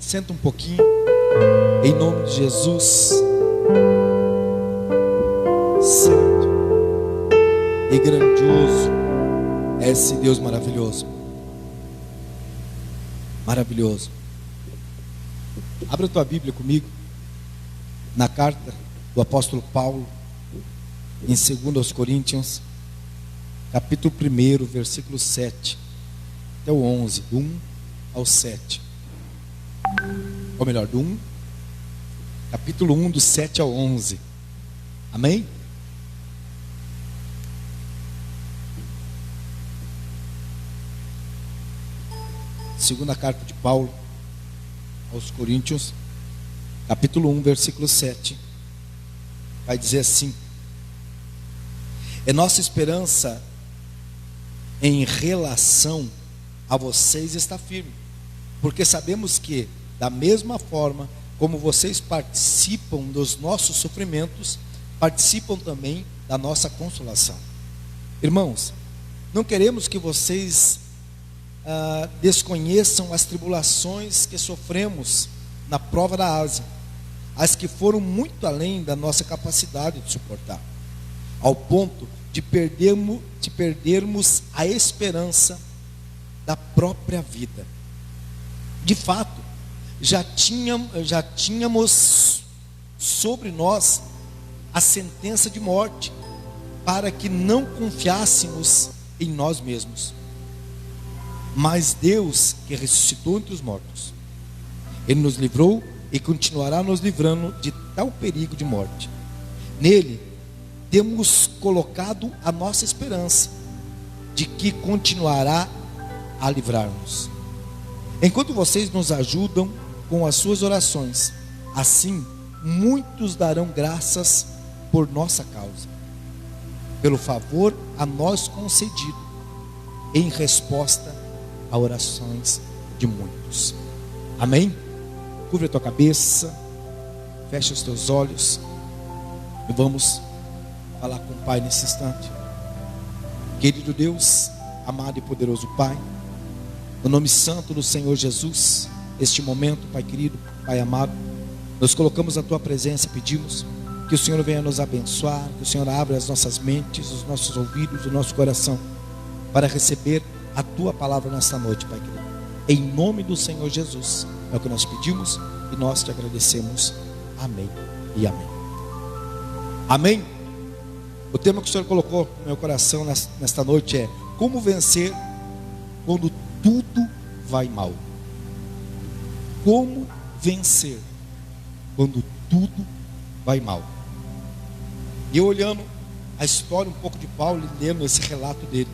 Senta um pouquinho. Em nome de Jesus. Santo e grandioso é esse Deus maravilhoso. Maravilhoso. Abra a tua Bíblia comigo na carta do apóstolo Paulo em 2 Coríntios, capítulo 1, versículo 7 até o 11, do 1 ao 7. Ou melhor, do 1, capítulo 1, do 7 ao 11. Amém? Segunda carta de Paulo aos Coríntios, capítulo 1, versículo 7. Vai dizer assim: é nossa esperança em relação a vocês está firme, porque sabemos que, da mesma forma como vocês participam dos nossos sofrimentos, participam também da nossa consolação. Irmãos, não queremos que vocês desconheçam as tribulações que sofremos na prova da Ásia, as que foram muito além da nossa capacidade de suportar, ao ponto de perdermos a esperança da própria vida. De fato, já tínhamos sobre nós a sentença de morte, para que não confiássemos em nós mesmos. Mas Deus, que ressuscitou entre os mortos, Ele nos livrou e continuará nos livrando de tal perigo de morte. Nele temos colocado a nossa esperança de que continuará a livrar-nos. Enquanto vocês nos ajudam com as suas orações, assim muitos darão graças por nossa causa, pelo favor a nós concedido, em resposta a orações de muitos. Amém? Cubra a tua cabeça, fecha os teus olhos e vamos falar com o Pai nesse instante. Querido Deus, amado e poderoso Pai, no nome santo do Senhor Jesus, este momento, Pai querido, Pai amado, nós colocamos a tua presença e pedimos que o Senhor venha nos abençoar, que o Senhor abra as nossas mentes, os nossos ouvidos, o nosso coração, para receber a tua palavra nesta noite, Pai querido. Em nome do Senhor Jesus, é o que nós pedimos e nós te agradecemos. Amém e amém. Amém? O tema que o Senhor colocou no meu coração nesta noite é: como vencer quando tudo vai mal. Como vencer quando tudo vai mal. E eu olhando a história um pouco de Paulo e lendo esse relato dele,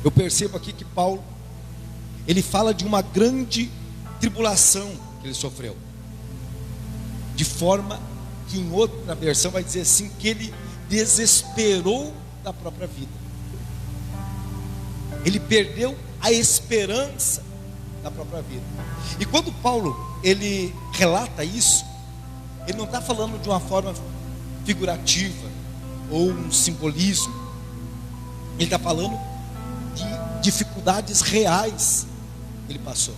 eu percebo aqui que Paulo, ele fala de uma grande tribulação que ele sofreu, de forma que em outra versão vai dizer assim, que ele desesperou da própria vida. Ele perdeu a esperança da própria vida. E quando Paulo, ele relata isso, ele não está falando de uma forma figurativa ou um simbolismo. Ele está falando de dificuldades reais que ele passou.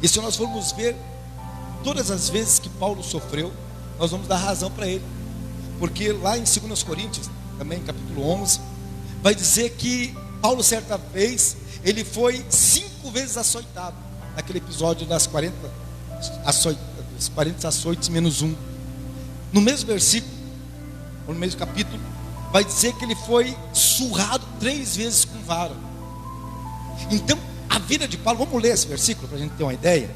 E se nós formos ver todas as vezes que Paulo sofreu, nós vamos dar razão para ele, porque lá em 2 Coríntios, também capítulo 11, vai dizer que Paulo certa vez, ele foi 5 vezes açoitado, naquele episódio das 40 açoites menos 1. No mesmo versículo, ou no mesmo capítulo, vai dizer que ele foi surrado 3 vezes com vara. Então, a vida de Paulo, vamos ler esse versículo para a gente ter uma ideia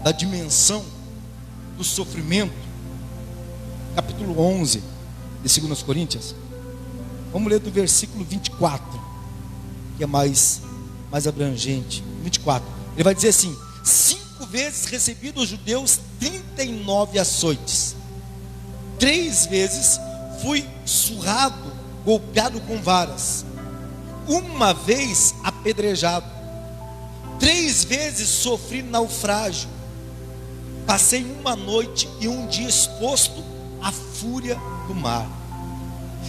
da dimensão do sofrimento. Capítulo 11 de 2 Coríntios. Vamos ler do versículo 24, que é mais abrangente. 24, ele vai dizer assim: 5 vezes recebi dos judeus 39 açoites, 3 vezes fui surrado, golpeado com varas, 1 vez apedrejado, 3 vezes sofri naufrágio, passei 1 noite e 1 dia exposto à fúria do mar.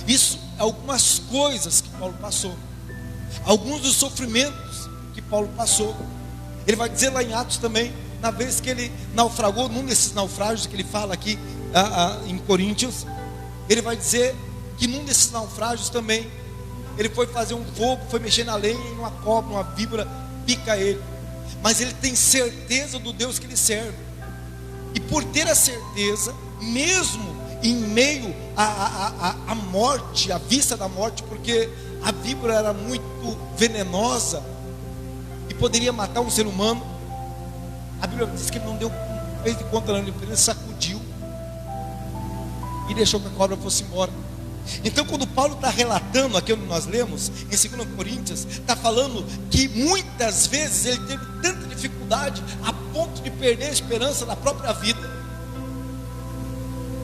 Isso é algumas coisas que Paulo passou, alguns dos sofrimentos que Paulo passou. Ele vai dizer lá em Atos também, na vez que ele naufragou, num desses naufrágios que ele fala aqui em Coríntios, ele vai dizer que num desses naufrágios também, ele foi fazer um fogo, foi mexer na lenha, e uma cobra, uma víbora pica ele. Mas ele tem certeza do Deus que ele serve. E por ter a certeza, mesmo em meio à morte, à vista da morte, porque a víbora era muito venenosa e poderia matar um ser humano, a Bíblia diz que ele não fez de conta, não, ele sacudiu e deixou que a cobra fosse embora. Então, quando Paulo está relatando aquilo que nós lemos em 2 Coríntios, está falando que muitas vezes ele teve tanta dificuldade a ponto de perder a esperança na própria vida.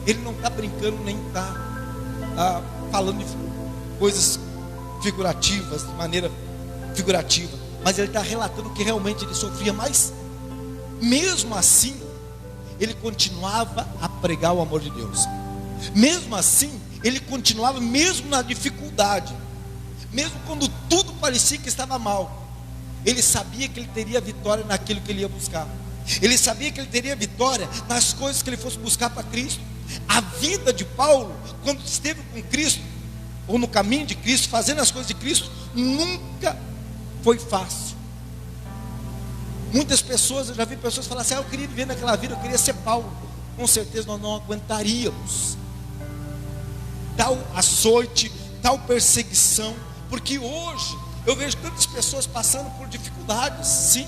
Ele não está brincando, nem está falando de coisas figurativas, de maneira figurativa, mas ele está relatando que realmente ele sofria. Mas mesmo assim ele continuava a pregar o amor de Deus. Mesmo assim ele continuava, mesmo na dificuldade, mesmo quando tudo parecia que estava mal, ele sabia que ele teria vitória naquilo que ele ia buscar. Ele sabia que ele teria vitória nas coisas que ele fosse buscar para Cristo. A vida de Paulo, quando esteve com Cristo, ou no caminho de Cristo, fazendo as coisas de Cristo, nunca foi fácil. Muitas pessoas, eu já vi pessoas falar assim: eu queria viver naquela vida, eu queria ser Paulo. Com certeza nós não aguentaríamos tal açoite, tal perseguição, porque hoje eu vejo tantas pessoas passando por dificuldades, sim.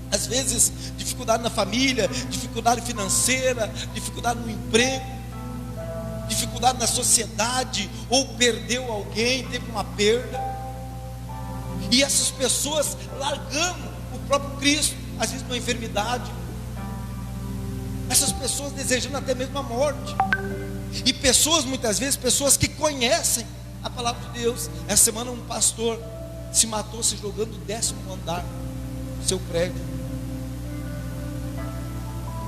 Às vezes dificuldade na família, dificuldade financeira, dificuldade no emprego, dificuldade na sociedade, ou perdeu alguém, teve uma perda, e essas pessoas largando o próprio Cristo, às vezes uma enfermidade, essas pessoas desejando até mesmo a morte. E pessoas, muitas vezes, pessoas que conhecem a palavra de Deus. Essa semana um pastor se matou se jogando do 10º andar do seu prédio.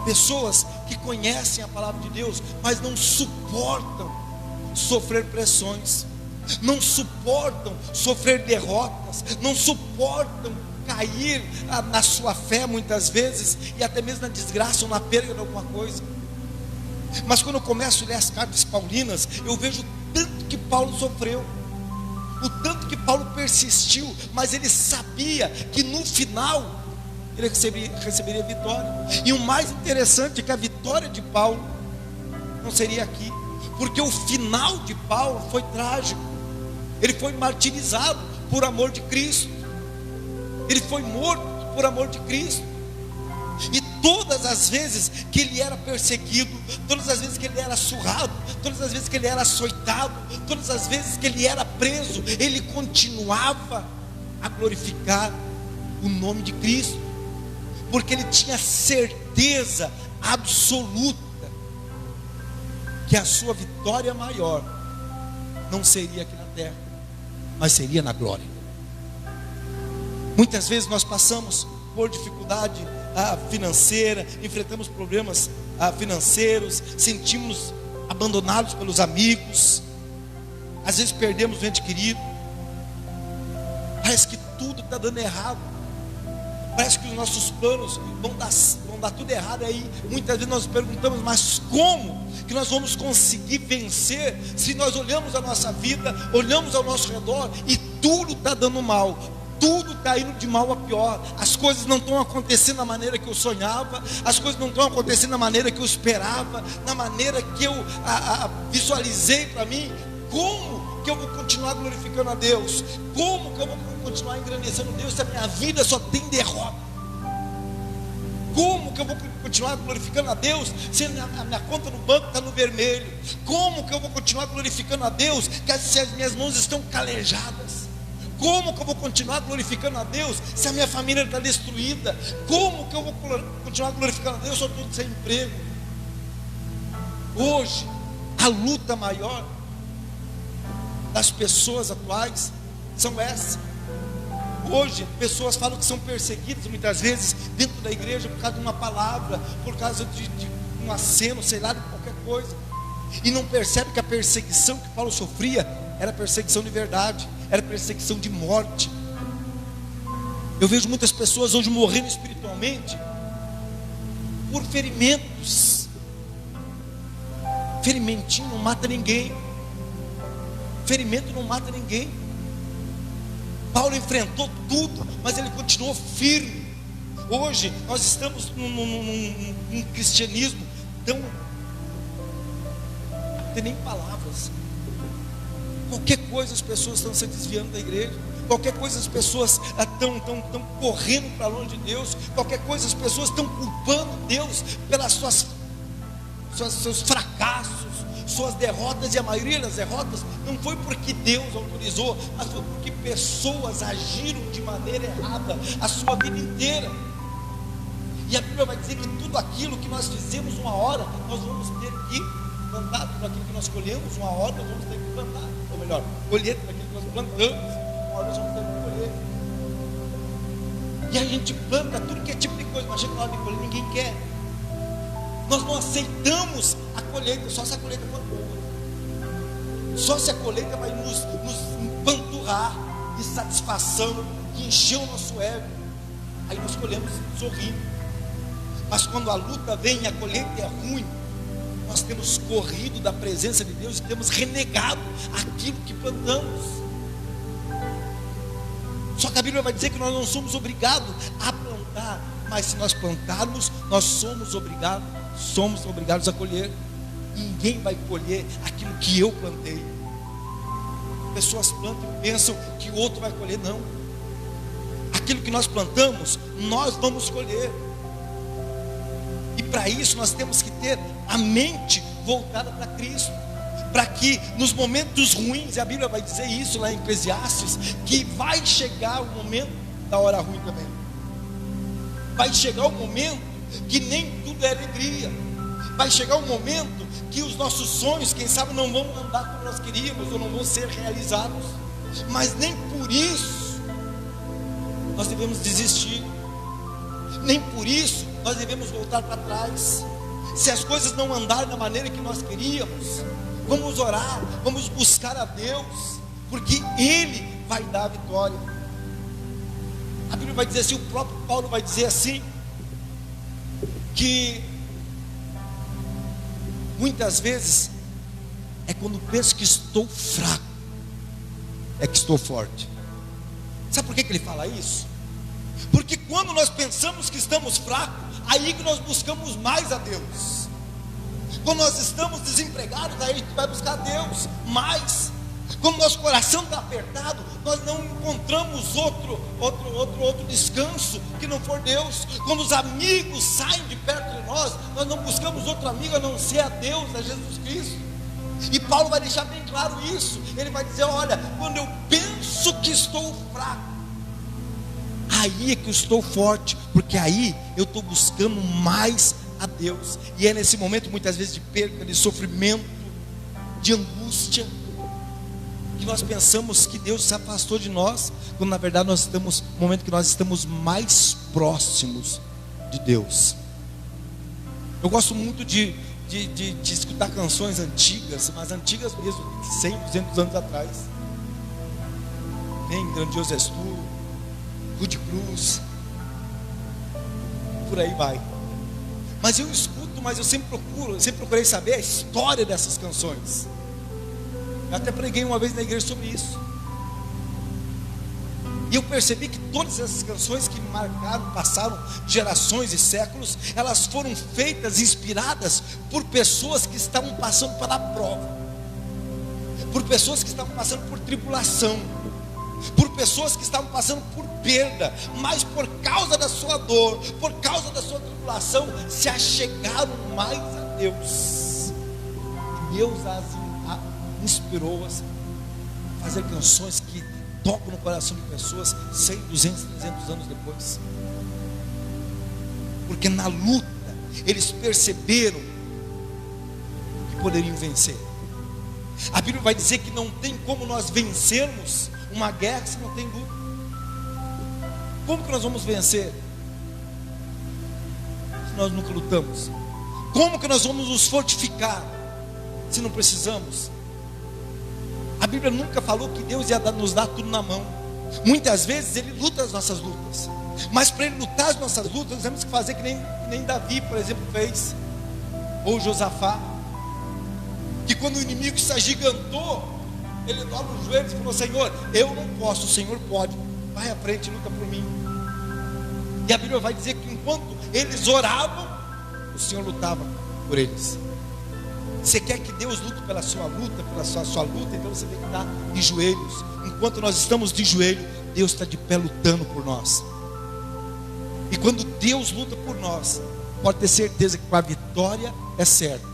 Pessoas que conhecem a palavra de Deus, mas não suportam sofrer pressões, não suportam sofrer derrotas, não suportam cair na sua fé muitas vezes, e até mesmo na desgraça ou na perda de alguma coisa. Mas quando eu começo a ler as cartas paulinas, eu vejo o tanto que Paulo sofreu, o tanto que Paulo persistiu, mas ele sabia que no final ele receberia vitória. E o mais interessante é que a vitória de Paulo não seria aqui, porque o final de Paulo foi trágico. Ele foi martirizado por amor de Cristo, ele foi morto por amor de Cristo. E todas as vezes que ele era perseguido, todas as vezes que ele era surrado, todas as vezes que ele era açoitado, todas as vezes que ele era preso, ele continuava a glorificar o nome de Cristo, porque ele tinha certeza absoluta que a sua vitória maior não seria aqui na terra, mas seria na glória. Muitas vezes nós passamos por dificuldade financeira, enfrentamos problemas financeiros, sentimos abandonados pelos amigos, às vezes perdemos um ente querido, parece que tudo está dando errado, parece que os nossos planos vão dar tudo errado. Aí muitas vezes nós perguntamos: mas como que nós vamos conseguir vencer se nós olhamos a nossa vida, olhamos ao nosso redor e tudo está dando mal? Tudo está indo de mal a pior. As coisas não estão acontecendo da maneira que eu sonhava, as coisas não estão acontecendo da maneira que eu esperava, da maneira que eu visualizei para mim. Como que eu vou continuar glorificando a Deus? Como que eu vou continuar engrandecendo a Deus se a minha vida só tem derrota? Como que eu vou continuar glorificando a Deus se a minha conta no banco está no vermelho? Como que eu vou continuar glorificando a Deus se as minhas mãos estão calejadas? Como que eu vou continuar glorificando a Deus se a minha família está destruída? Como que eu vou continuar glorificando a Deus se eu estou sem emprego? Hoje, a luta maior das pessoas atuais são essas. Hoje, pessoas falam que são perseguidas muitas vezes dentro da igreja por causa de uma palavra, por causa de um aceno, sei lá, de qualquer coisa, e não percebe que a perseguição que Paulo sofria era perseguição de verdade, era perseguição de morte. Eu vejo muitas pessoas hoje morrendo espiritualmente por ferimentos. Ferimentinho não mata ninguém. Ferimento não mata ninguém. Paulo enfrentou tudo, mas ele continuou firme. Hoje nós estamos num cristianismo tão, não tem nem palavras. Qualquer coisa as pessoas estão se desviando da igreja. Qualquer coisa as pessoas estão correndo para longe de Deus. Qualquer coisa as pessoas estão culpando Deus pelas seus fracassos, suas derrotas. E a maioria das derrotas não foi porque Deus autorizou, mas foi porque pessoas agiram de maneira errada a sua vida inteira. E a Bíblia vai dizer que tudo aquilo que nós fizemos uma hora, nós vamos ter que plantar. Tudo aquilo que nós colhemos uma hora, nós vamos ter que plantar. Ou melhor, colher tudo aquilo que nós plantamos, uma hora nós vamos ter que colher. E a gente planta tudo que é tipo de coisa, mas chega na hora de colher, ninguém quer. Nós não aceitamos a colheita, só se a colheita for boa. Só se a colheita vai nos empanturrar de satisfação, de encher o nosso ego. Aí nós colhemos sorrindo. Mas quando a luta vem e a colheita é ruim, nós temos corrido da presença de Deus e temos renegado aquilo que plantamos. Só que a Bíblia vai dizer que nós não somos obrigados a plantar, mas se nós plantarmos, nós somos obrigados a colher. Ninguém vai colher aquilo que eu plantei. Pessoas plantam e pensam que o outro vai colher. Não. Aquilo que nós plantamos, nós vamos colher. E para isso nós temos que ter a mente voltada para Cristo, para que nos momentos ruins, e a Bíblia vai dizer isso lá em Eclesiastes, que vai chegar o momento da hora ruim também. Vai chegar o momento que nem tudo é alegria. Vai chegar o momento que os nossos sonhos, quem sabe, não vão andar como nós queríamos, ou não vão ser realizados. Mas nem por isso nós devemos desistir. Nem por isso nós devemos voltar para trás. Se as coisas não andarem da maneira que nós queríamos, vamos orar, vamos buscar a Deus, porque Ele vai dar a vitória. A Bíblia vai dizer assim, o próprio Paulo vai dizer assim, que muitas vezes é quando penso que estou fraco, é que estou forte. Sabe por que ele fala isso? Porque quando nós pensamos que estamos fracos, aí que nós buscamos mais a Deus. Quando nós estamos desempregados, aí a gente vai buscar a Deus mais. Quando nosso coração está apertado, nós não encontramos outro descanso que não for Deus. Quando os amigos saem de perto de nós, nós não buscamos outro amigo a não ser a Deus, a Jesus Cristo. E Paulo vai deixar bem claro isso. Ele vai dizer, olha, quando eu penso que estou fraco, aí é que eu estou forte, porque aí eu estou buscando mais a Deus. E é nesse momento, muitas vezes, de perda, de sofrimento, de angústia, que nós pensamos que Deus se afastou de nós, quando na verdade nós estamos no momento que nós estamos mais próximos de Deus. Eu gosto muito de escutar canções antigas, mas antigas mesmo, de 100, 200 anos atrás. Tem Grandioso És Tu, Rude Cruz, por aí vai. Mas eu escuto, mas eu sempre procurei saber a história dessas canções. Eu até preguei uma vez na igreja sobre isso. E eu percebi que todas essas canções que marcaram, passaram gerações e séculos, elas foram feitas, inspiradas por pessoas que estavam passando pela prova, por pessoas que estavam passando por tribulação, por pessoas que estavam passando por perda, mas por causa da sua dor, por causa da sua tribulação, se achegaram mais a Deus. E Deus as inspirou a fazer canções que tocam no coração de pessoas 100, 200, 300 anos depois. Porque na luta eles perceberam que poderiam vencer. A Bíblia vai dizer que não tem como nós vencermos uma guerra se não tem luta. Como que nós vamos vencer se nós nunca lutamos? Como que nós vamos nos fortificar se não precisamos? A Bíblia nunca falou que Deus ia nos dar tudo na mão. Muitas vezes Ele luta as nossas lutas, mas para Ele lutar as nossas lutas, nós temos que fazer que nem Davi, por exemplo, fez, ou Josafá, que quando o inimigo se agigantou, ele dobra os joelhos e falou: Senhor, eu não posso, o Senhor pode, vai à frente e luta por mim. E a Bíblia vai dizer que enquanto eles oravam, o Senhor lutava por eles. Você quer que Deus lute pela sua luta, pela sua luta, então você tem que estar de joelhos. Enquanto nós estamos de joelho, Deus está de pé lutando por nós. E quando Deus luta por nós, pode ter certeza que a vitória é certa.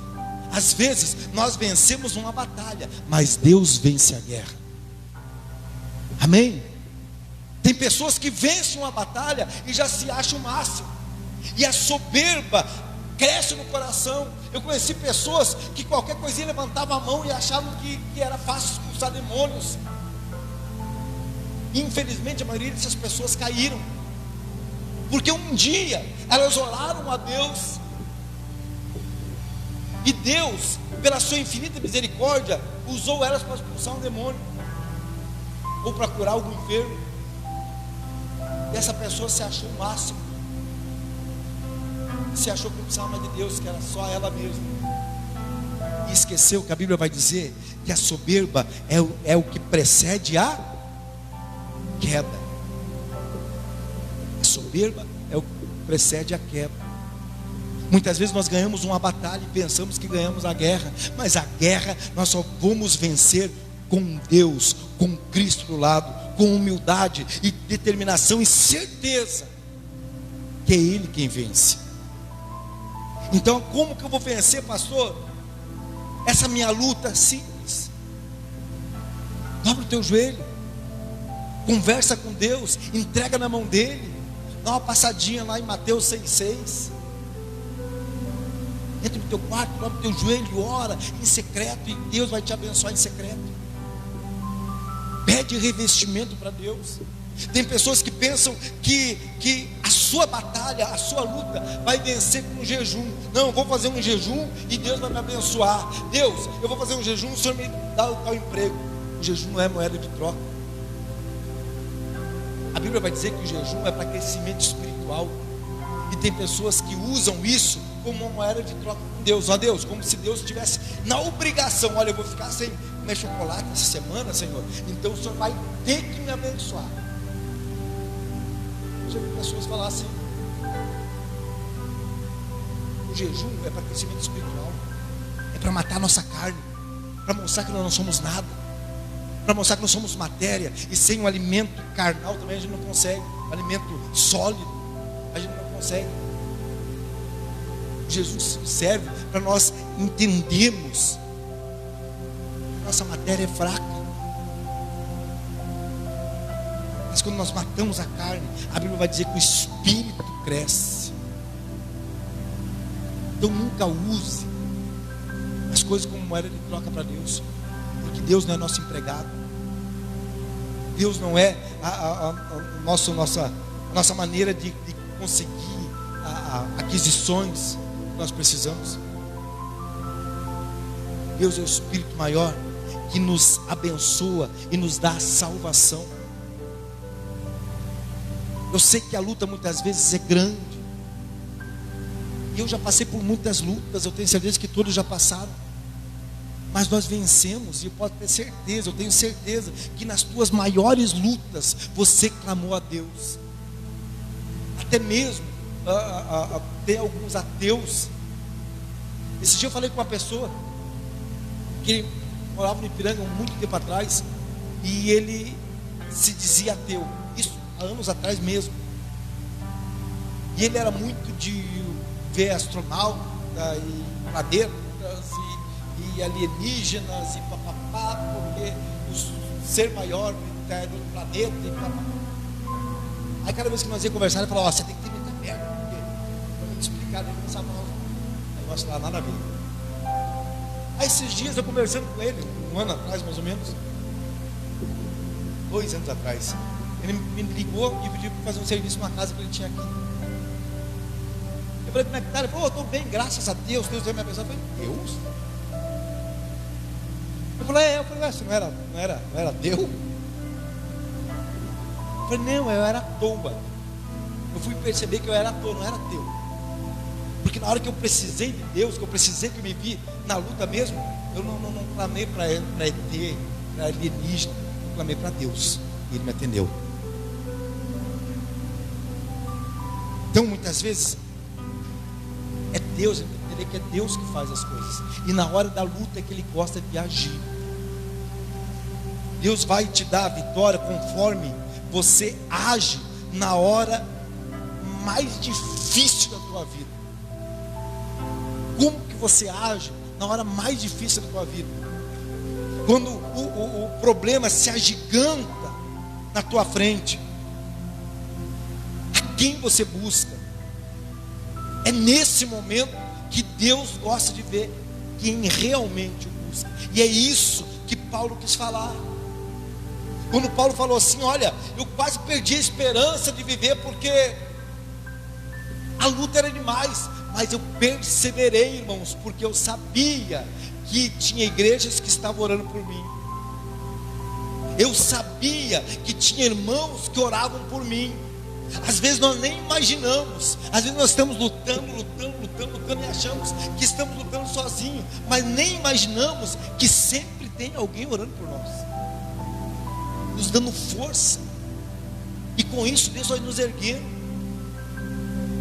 Às vezes nós vencemos uma batalha, mas Deus vence a guerra. Amém? Tem pessoas que vencem uma batalha e já se acham o máximo, e a soberba cresce no coração. Eu conheci pessoas que qualquer coisinha levantavam a mão e achavam que era fácil expulsar demônios. Infelizmente a maioria dessas pessoas caíram, porque um dia elas oraram a Deus, e Deus, pela sua infinita misericórdia, usou elas para expulsar um demônio, ou para curar algum enfermo. E essa pessoa se achou o máximo, se achou que não precisava mais de Deus, que era só ela mesma, e esqueceu que a Bíblia vai dizer que a soberba é o que precede a queda. A soberba é o que precede a queda. Muitas vezes nós ganhamos uma batalha e pensamos que ganhamos a guerra, mas a guerra nós só vamos vencer com Deus, com Cristo do lado, com humildade e determinação e certeza que é Ele quem vence. Então, como que eu vou vencer, pastor? Essa minha luta simples. Dobra o teu joelho, conversa com Deus, entrega na mão dele, dá uma passadinha lá em Mateus 6,6. Entra no teu quarto, dobra o teu joelho e ora em secreto, e Deus vai te abençoar em secreto. Pede revestimento para Deus. Tem pessoas que pensam que a sua batalha, a sua luta vai vencer com jejum. Não, eu vou fazer um jejum e Deus vai me abençoar. Deus, eu vou fazer um jejum, o Senhor me dá o tal emprego. O jejum não é moeda de troca. A Bíblia vai dizer que o jejum é para crescimento espiritual. E tem pessoas que usam isso como uma moeda de troca com Deus. Ó Deus, como se Deus estivesse na obrigação: olha, eu vou ficar sem comer chocolate essa semana, Senhor, então o Senhor vai ter que me abençoar. Já vi pessoas falar assim: o jejum é para crescimento espiritual, é para matar a nossa carne, para mostrar que nós não somos nada, para mostrar que nós somos matéria, e sem um alimento carnal também a gente não consegue, um alimento sólido a gente não consegue. Jesus serve para nós entendermos que nossa matéria é fraca, mas quando nós matamos a carne, a Bíblia vai dizer que o espírito cresce. Então nunca use as coisas como moeda de troca para Deus, porque Deus não é nosso empregado, Deus não é a nossa maneira de conseguir aquisições que nós precisamos. Deus é o Espírito maior que nos abençoa e nos dá a salvação. Eu sei que a luta muitas vezes é grande, e eu já passei por muitas lutas, eu tenho certeza que todos já passaram, mas nós vencemos. E eu posso ter certeza, eu tenho certeza que nas tuas maiores lutas você clamou a Deus. Até mesmo tem alguns ateus. Esse dia eu falei com uma pessoa que morava no Ipiranga muito tempo atrás, e ele se dizia ateu, isso há anos atrás mesmo, e ele era muito de ver astronauta e planetas e alienígenas e papapá, porque o ser maior é do planeta e papapá. Aí cada vez que nós ia conversar, ele falava: ó, você tem que ter mente aberta, porque para me explicar, ele não sabe um negócio lá, nada a ver. Aí esses dias eu conversando com ele, um ano atrás mais ou menos, 2 anos atrás, ele me ligou e pediu para fazer um serviço numa casa que ele tinha aqui. Eu falei: como é que tá? Ele falou: eu estou bem, graças a Deus, Deus vai me abençoar. Eu falei: Deus? Eu falei: você não era Deus? Eu falei, não, eu era à toa. Eu fui perceber que eu era à toa, não era teu. Porque na hora que eu precisei de Deus, que eu precisei, que eu me vi na luta mesmo, eu não clamei para ET, para alienígena, eu clamei para Deus, e Ele me atendeu. Então muitas vezes é Deus, entender que é Deus que faz as coisas, e na hora da luta é que Ele gosta de agir. Deus vai te dar a vitória conforme você age na hora mais difícil da tua vida. Como que você age na hora mais difícil da tua vida? Quando o problema se agiganta na tua frente, a quem você busca? É nesse momento que Deus gosta de ver quem realmente o busca. E é isso que Paulo quis falar. Quando Paulo falou assim, olha, eu quase perdi a esperança de viver, porque a luta era demais, mas eu perseverei, irmãos, porque eu sabia que tinha igrejas que estavam orando por mim. Eu sabia que tinha irmãos que oravam por mim. Às vezes nós nem imaginamos, às vezes nós estamos lutando e achamos que estamos lutando sozinhos, mas nem imaginamos que sempre tem alguém orando por nós, nos dando força, e com isso Deus vai nos erguendo.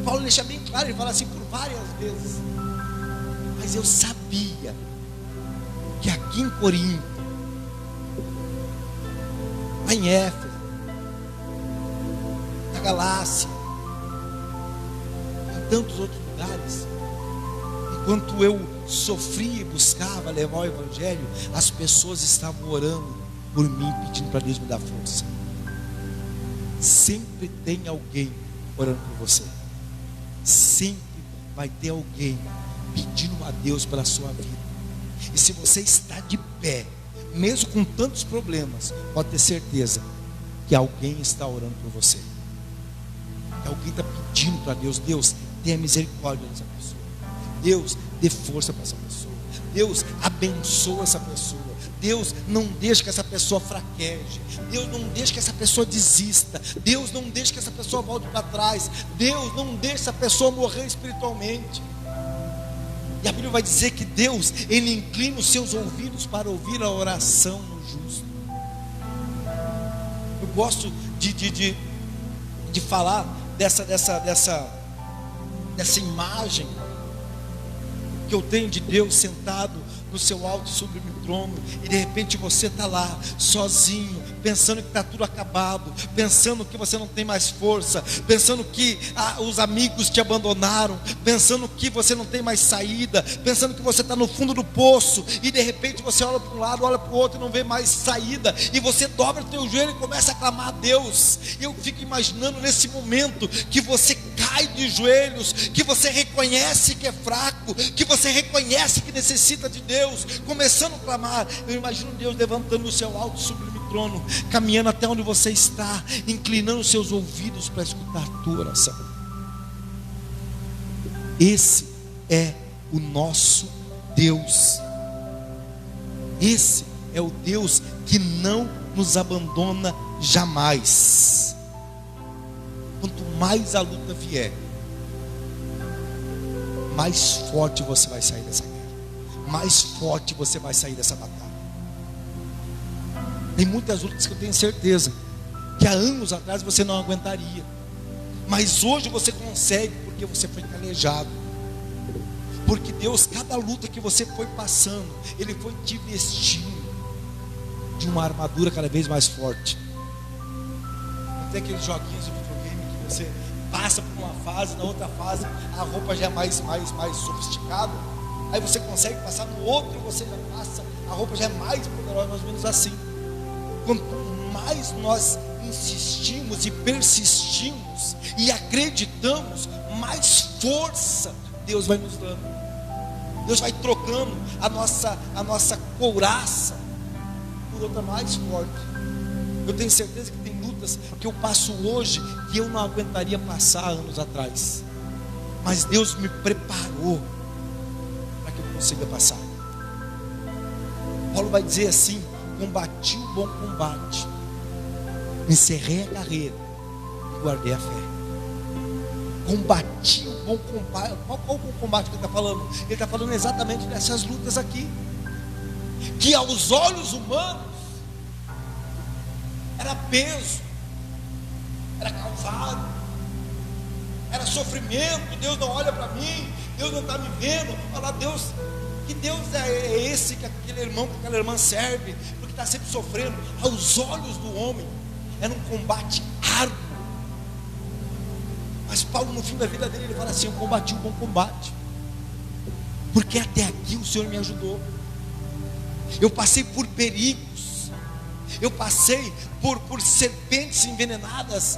Paulo deixa bem claro, ele fala assim por várias vezes, mas eu sabia que aqui em Corinto, lá em Éfeso, na Galácia, em tantos outros lugares, enquanto eu sofria e buscava levar o Evangelho, as pessoas estavam orando por mim, pedindo para Deus me dar força. Sempre tem alguém orando por você. Sempre vai ter alguém pedindo a Deus pela sua vida. E se você está de pé, mesmo com tantos problemas, pode ter certeza que alguém está orando por você. Que alguém está pedindo para Deus, Deus, tenha misericórdia dessa pessoa. Deus, dê força para essa pessoa. Deus, abençoa essa pessoa. Deus, não deixe que essa pessoa fraqueje. Deus, não deixe que essa pessoa desista. Deus, não deixe que essa pessoa volte para trás. Deus, não deixe essa pessoa morrer espiritualmente. E a Bíblia vai dizer que Deus, Ele inclina os seus ouvidos para ouvir a oração do justo. Eu gosto de falar dessa imagem que eu tenho de Deus sentado no seu alto e sublime trono, e de repente você está lá, sozinho, pensando que está tudo acabado, pensando que você não tem mais força, pensando que os amigos te abandonaram, pensando que você não tem mais saída, pensando que você está no fundo do poço, e de repente você olha para um lado, olha para o outro e não vê mais saída, e você dobra o teu joelho e começa a clamar a Deus. Eu fico imaginando nesse momento que você cai de joelhos, que você reconhece que é fraco, que você reconhece que necessita de Deus, começando a clamar. Eu imagino Deus levantando o seu alto sublime trono, caminhando até onde você está, inclinando os seus ouvidos para escutar a tua oração. Esse é o nosso Deus. Esse é o Deus que não nos abandona jamais. Quanto mais a luta vier, mais forte você vai sair dessa guerra, mais forte você vai sair dessa batalha. Tem muitas lutas que eu tenho certeza que há anos atrás você não aguentaria, mas hoje você consegue, porque você foi calejado, porque Deus, cada luta que você foi passando, Ele foi te vestindo de uma armadura cada vez mais forte. Tem aqueles joguinhos de videogame que você passa por uma fase, na outra fase a roupa já é mais sofisticada, aí você consegue passar no outro, você já passa, a roupa já é mais poderosa, mais ou menos assim. Quanto mais nós insistimos e persistimos e acreditamos, mais força Deus vai nos dando. Deus vai trocando a nossa couraça por outra mais forte. Eu tenho certeza que tem lutas que eu passo hoje que eu não aguentaria passar anos atrás, mas Deus me preparou para que eu consiga passar. Paulo vai dizer assim: combati o bom combate, encerrei a carreira e guardei a fé. Combati o bom combate. Qual o bom combate que ele está falando? Ele está falando exatamente dessas lutas aqui, que aos olhos humanos era peso, era calvário, era sofrimento. Deus não olha para mim, Deus não está me vendo. Olha, Deus, que Deus é esse que aquele irmão, que aquela irmã serve, porque está sempre sofrendo? Aos olhos do homem era um combate árduo. Mas Paulo, no fim da vida dele, ele fala assim: eu combati o bom combate, porque até aqui o Senhor me ajudou. Eu passei por perigos, eu passei por serpentes envenenadas,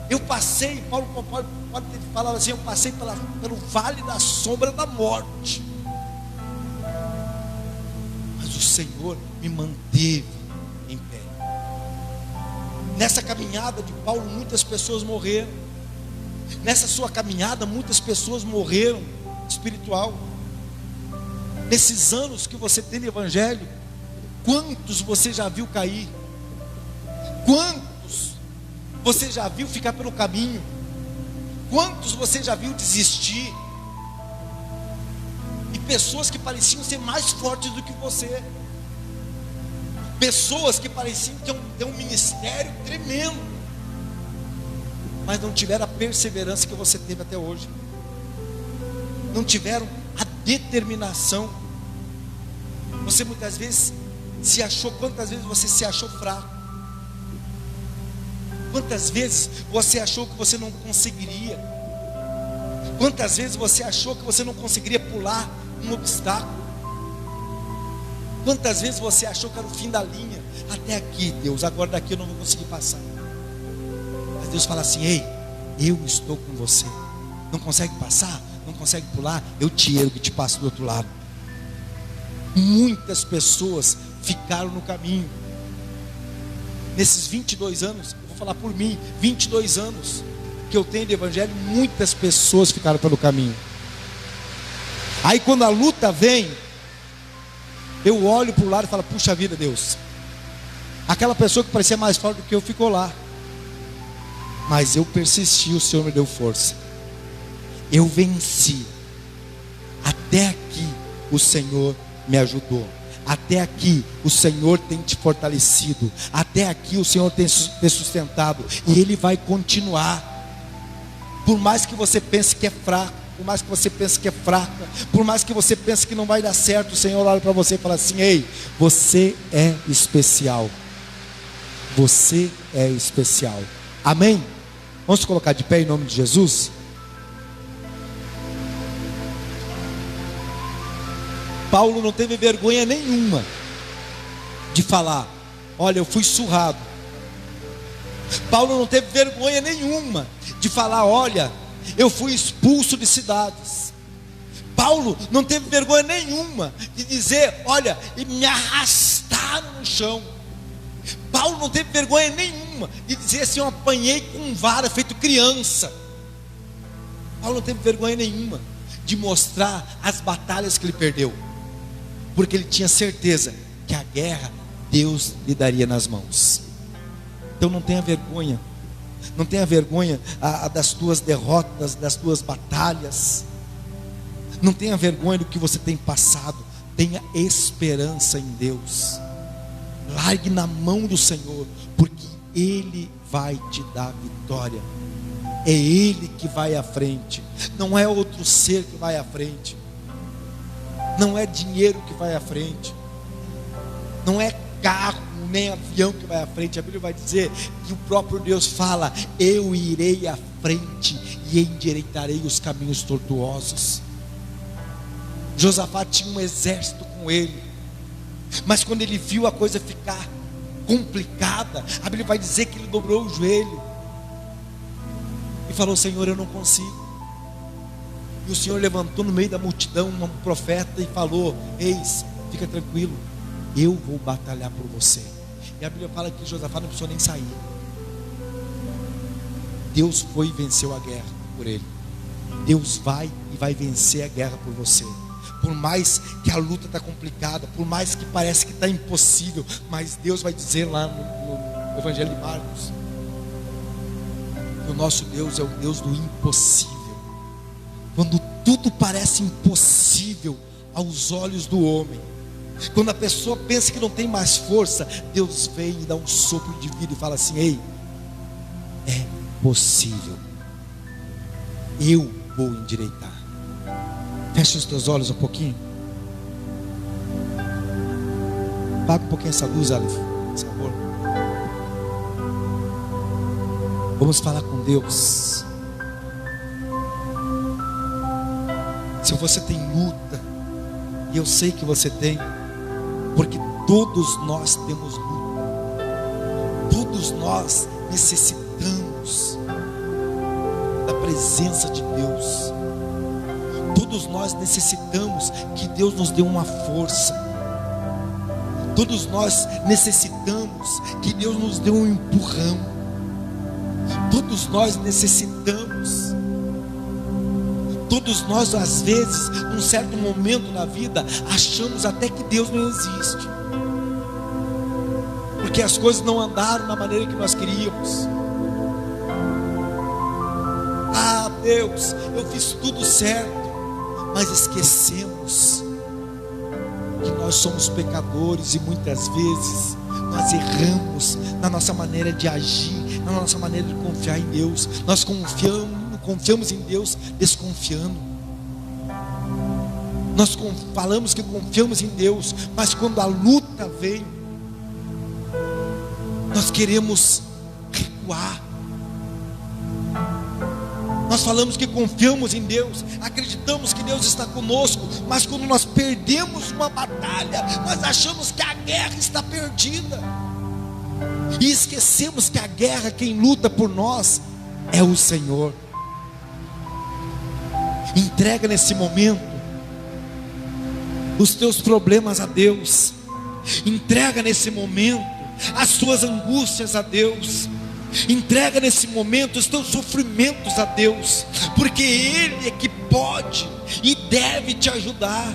eu passei, Paulo pode ter falado assim: eu passei pelo vale da sombra da morte, mas o Senhor me manteve em pé. Nessa caminhada de Paulo, muitas pessoas morreram. Nessa sua caminhada, muitas pessoas morreram espiritual. Nesses anos que você tem de evangelho, quantos você já viu cair? Quantos você já viu ficar pelo caminho? Quantos você já viu desistir? E pessoas que pareciam ser mais fortes do que você, pessoas que pareciam ter um ministério tremendo, mas não tiveram a perseverança que você teve até hoje, não tiveram a determinação. Você muitas vezes se achou, quantas vezes você se achou fraco? Quantas vezes você achou que você não conseguiria? Quantas vezes você achou que você não conseguiria pular um obstáculo? Quantas vezes você achou que era o fim da linha? Até aqui, Deus, agora daqui eu não vou conseguir passar. Mas Deus fala assim: ei, eu estou com você. Não consegue passar? Não consegue pular? Eu te ergo e te passo do outro lado. Muitas pessoas ficaram no caminho. Nesses 22 anos, eu vou falar por mim, 22 anos que eu tenho de evangelho, muitas pessoas ficaram pelo caminho. Aí quando a luta vem, eu olho para o lado e falo: puxa vida, Deus, aquela pessoa que parecia mais forte do que eu ficou lá, mas eu persisti, o Senhor me deu força, eu venci. Até aqui o Senhor me ajudou, até aqui o Senhor tem te fortalecido, até aqui o Senhor tem sustentado, e Ele vai continuar. Por mais que você pense que é fraco, por mais que você pense que é fraca, por mais que você pense que não vai dar certo, o Senhor olha para você e fala assim: ei, você é especial. Você é especial. Amém? Vamos se colocar de pé em nome de Jesus? Paulo não teve vergonha nenhuma de falar: olha, eu fui surrado. Paulo não teve vergonha nenhuma de falar: olha, eu fui expulso de cidades. Paulo não teve vergonha nenhuma de dizer: olha, e me arrastaram no chão. Paulo não teve vergonha nenhuma de dizer assim: eu apanhei com vara feito criança. Paulo não teve vergonha nenhuma de mostrar as batalhas que ele perdeu, porque ele tinha certeza que a guerra Deus lhe daria nas mãos. Então não tenha vergonha, não tenha vergonha das tuas derrotas, das tuas batalhas. Não tenha vergonha do que você tem passado. Tenha esperança em Deus. Largue na mão do Senhor, porque Ele vai te dar vitória. É Ele que vai à frente, não é outro ser que vai à frente, não é dinheiro que vai à frente, não é carro nem avião que vai à frente. A Bíblia vai dizer que o próprio Deus fala: eu irei à frente e endireitarei os caminhos tortuosos. Josafá tinha um exército com ele, mas quando ele viu a coisa ficar complicada, a Bíblia vai dizer que ele dobrou o joelho e falou: Senhor, eu não consigo. E o Senhor levantou no meio da multidão um profeta e falou: eis, fica tranquilo, eu vou batalhar por você. E a Bíblia fala que Josafá não precisou nem sair. Deus foi e venceu a guerra por ele. Deus vai e vai vencer a guerra por você. Por mais que a luta está complicada, por mais que parece que está impossível, mas Deus vai dizer lá no Evangelho de Marcos E o nosso Deus é o Deus do impossível. Quando tudo parece impossível aos olhos do homem, quando a pessoa pensa que não tem mais força, Deus vem e dá um sopro de vida e fala assim: ei, é possível, eu vou endireitar. Fecha os teus olhos um pouquinho. Apaga um pouquinho essa luz, Aleph, por favor. Vamos falar com Deus. Se você tem luta, e eu sei que você tem, porque todos nós temos luta, todos nós necessitamos da presença de Deus, todos nós necessitamos que Deus nos dê uma força, todos nós necessitamos que Deus nos dê um empurrão, todos nós necessitamos. Todos nós, às vezes, num certo momento na vida, achamos até que Deus não existe, porque as coisas não andaram da maneira que nós queríamos. Ah, Deus, eu fiz tudo certo, mas esquecemos que nós somos pecadores e muitas vezes nós erramos na nossa maneira de agir, na nossa maneira de confiar em Deus. Nós confiamos em Deus desconfiando. Nós falamos que confiamos em Deus, mas quando a luta vem, nós queremos recuar. Nós falamos que confiamos em Deus, acreditamos que Deus está conosco, mas quando nós perdemos uma batalha, nós achamos que a guerra está perdida, e esquecemos que a guerra, quem luta por nós é o Senhor. Entrega nesse momento os teus problemas a Deus. Entrega nesse momento as tuas angústias a Deus. Entrega nesse momento os teus sofrimentos a Deus, porque Ele é que pode e deve te ajudar.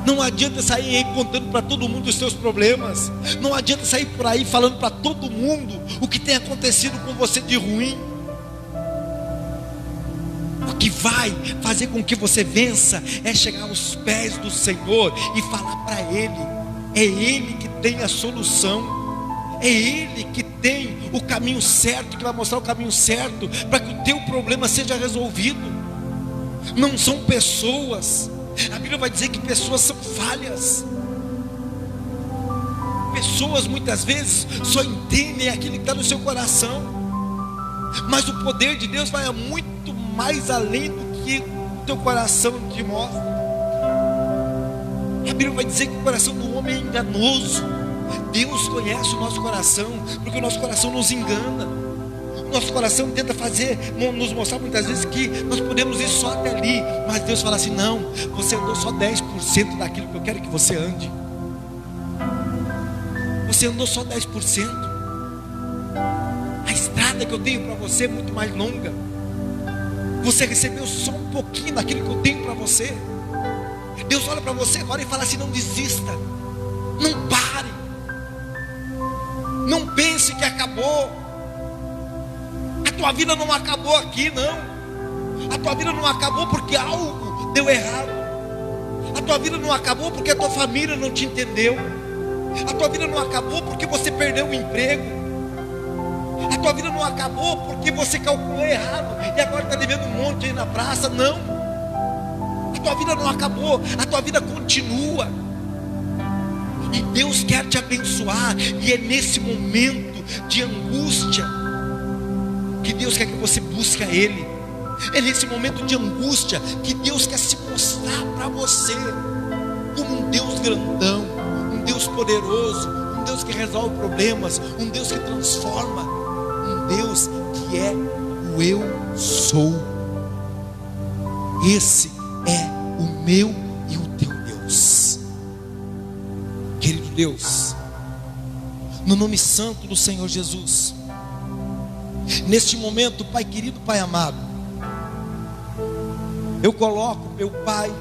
Não adianta sair aí contando para todo mundo os teus problemas. Não adianta sair por aí falando para todo mundo o que tem acontecido com você de ruim. O que vai fazer com que você vença é chegar aos pés do Senhor e falar para Ele. É Ele que tem a solução. É Ele que tem o caminho certo, que vai mostrar o caminho certo para que o teu problema seja resolvido. Não são pessoas. A Bíblia vai dizer que pessoas são falhas. Pessoas muitas vezes só entendem aquilo que está no seu coração, mas o poder de Deus vai muito mais além do que o teu coração te mostra. A Bíblia vai dizer que o coração do homem é enganoso. Deus conhece o nosso coração, porque o nosso coração nos engana. O nosso coração tenta nos mostrar muitas vezes que nós podemos ir só até ali, mas Deus fala assim: não, você andou só 10% daquilo que eu quero que você ande. Você andou só 10%. A estrada que eu tenho para você é muito mais longa. Você recebeu só um pouquinho daquilo que eu tenho para você. Deus olha para você agora e fala assim: não desista, não pare, não pense que acabou. A tua vida não acabou aqui, não. A tua vida não acabou porque algo deu errado. A tua vida não acabou porque a tua família não te entendeu. A tua vida não acabou porque você perdeu o emprego. A tua vida não acabou porque você calculou errado e agora está devendo um monte aí na praça. Não. A tua vida não acabou, a tua vida continua. E Deus quer te abençoar. E é nesse momento de angústia que Deus quer que você busque a Ele. É nesse momento de angústia que Deus quer se mostrar para você como um Deus grandão, um Deus poderoso, um Deus que resolve problemas, um Deus que transforma, um Deus que é o eu sou. Esse é o meu e o teu Deus. Querido Deus, no nome santo do Senhor Jesus, neste momento, Pai querido, Pai amado, eu coloco, meu Pai,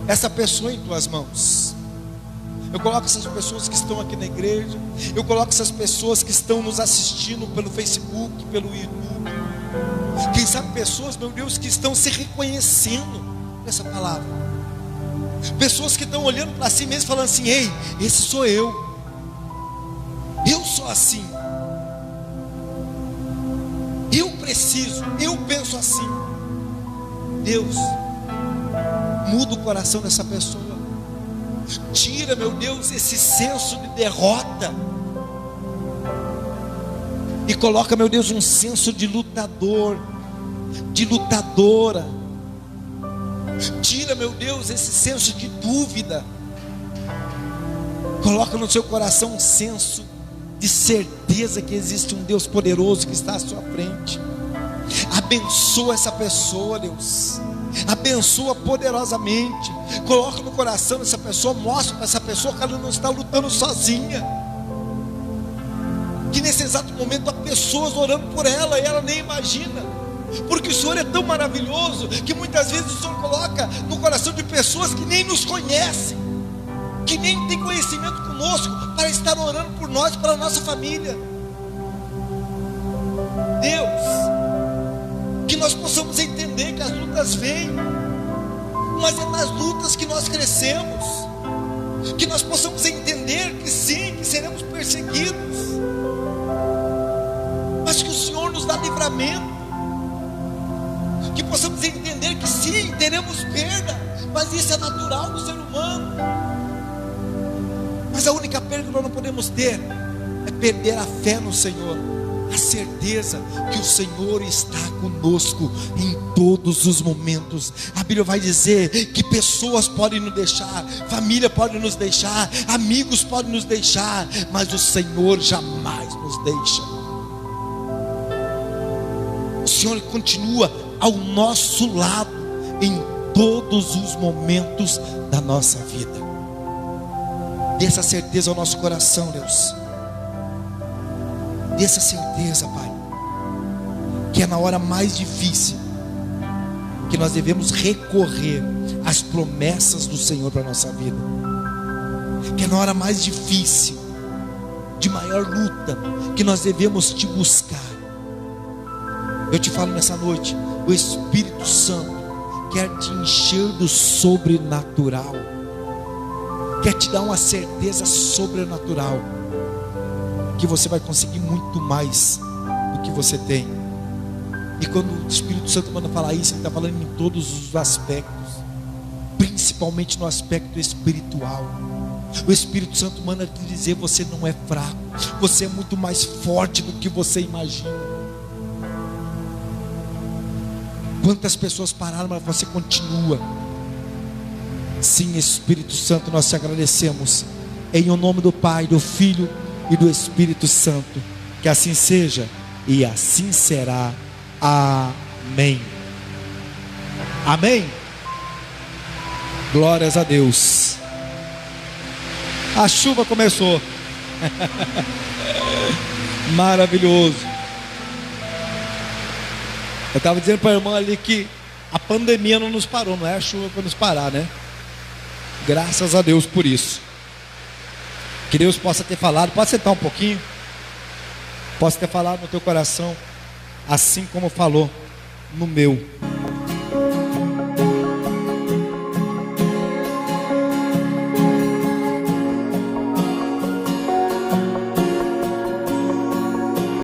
essa pessoa em tuas mãos. Eu coloco essas pessoas que estão aqui na igreja. Eu coloco essas pessoas que estão nos assistindo pelo Facebook, pelo YouTube. Quem sabe pessoas, meu Deus, que estão se reconhecendo nessa palavra. Pessoas que estão olhando para si mesmo falando assim: ei, esse sou eu. Eu sou assim. Eu preciso, eu penso assim. Deus, muda o coração dessa pessoa. Tira, meu Deus, esse senso de derrota e coloca, meu Deus, um senso de lutador, de lutadora. Tira, meu Deus, esse senso de dúvida. Coloca no seu coração um senso de certeza que existe um Deus poderoso que está à sua frente. Abençoa essa pessoa, Deus. Abençoa poderosamente. Coloca no coração dessa pessoa. Mostra para essa pessoa que ela não está lutando sozinha. Que nesse exato momento há pessoas orando por ela e ela nem imagina. Porque o Senhor é tão maravilhoso que muitas vezes o Senhor coloca no coração de pessoas que nem nos conhecem, que nem tem conhecimento conosco, para estar orando por nós, para a nossa família. Deus, que nós possamos entender que as lutas vêm, mas é nas lutas que nós crescemos. Que nós possamos entender que sim, que seremos perseguidos, mas que o Senhor nos dá livramento. Que possamos entender que sim, teremos perda, mas isso é natural do ser humano. Mas a única perda que nós não podemos ter é perder a fé no Senhor, a certeza que o Senhor está conosco em todos os momentos. A Bíblia vai dizer que pessoas podem nos deixar, família pode nos deixar, amigos podem nos deixar, mas o Senhor jamais nos deixa. O Senhor continua ao nosso lado em todos os momentos da nossa vida. Dê essa certeza ao nosso coração, Deus. Dê essa certeza, Pai, que é na hora mais difícil que nós devemos recorrer às promessas do Senhor para a nossa vida. Que é na hora mais difícil, de maior luta, que nós devemos te buscar. Eu te falo nessa noite, o Espírito Santo quer te encher do sobrenatural, quer te dar uma certeza sobrenatural, que você vai conseguir muito mais do que você tem. E quando o Espírito Santo manda falar isso, ele está falando em todos os aspectos, principalmente no aspecto espiritual. O Espírito Santo manda te dizer: você não é fraco, você é muito mais forte do que você imagina. Quantas pessoas pararam, mas você continua. Sim, Espírito Santo, nós te agradecemos, em o nome do Pai, do Filho e do Espírito Santo. Que assim seja e assim será. Amém. Amém. Glórias a Deus. A chuva começou. Maravilhoso. Eu estava dizendo para a irmã ali que a pandemia não nos parou, não é a chuva para nos parar, né? Graças a Deus por isso. Que Deus possa ter falado, pode sentar um pouquinho, possa ter falado no teu coração, assim como falou no meu.